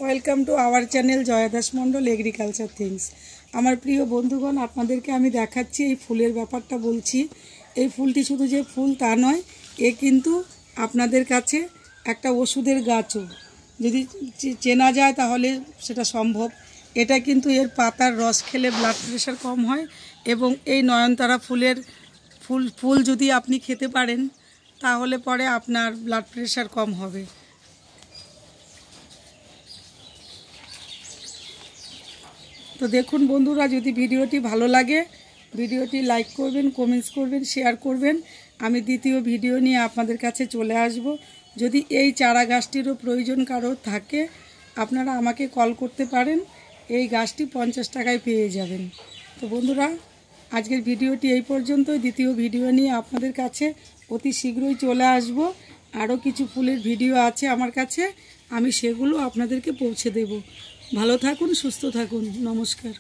Welcome to our channel Jaya Das Mondal agriculture things. আমার প্রিয় বন্ধুগণ, আপনাদেরকে আমি দেখাচ্ছি এই ফুলের ব্যাপারটা বলছি। এই ফুলটি শুধু যে ফুল তা নয়, এ কিন্তু আপনাদের কাছে একটা ওষুধের গাছও। যদি চেনা যায় তাহলে সেটা সম্ভব। এটা কিন্তু এর পাতার রস খেলে ব্লাড প্রেশার কম হয় এবং এই নয়নতারা ফুল যদি আপনি খেতে পারেন তাহলে পরে আপনার ব্লাড প্রেশার কম হবে। তো দেখুন বন্ধুরা, যদি ভিডিওটি ভালো লাগে ভিডিওটি লাইক করবেন, কমেন্টস করবেন, শেয়ার করবেন। আমি দ্বিতীয় ভিডিও নিয়ে আপনাদের কাছে চলে আসব। যদি এই চারা গাছটিরও প্রয়োজন কারো থাকে আপনারা আমাকে কল করতে পারেন। এই গাছটি 50 টাকায় পেয়ে যাবেন। তো বন্ধুরা, আজকের ভিডিওটি এই পর্যন্তই। দ্বিতীয় ভিডিও নিয়ে আপনাদের কাছে অতি শীঘ্রই চলে আসব। আরও কিছু ফুলের ভিডিও আছে আমার কাছে, আমি সেগুলো আপনাদেরকে পৌঁছে দেব। ভালো থাকুন, সুস্থ থাকুন। নমস্কার।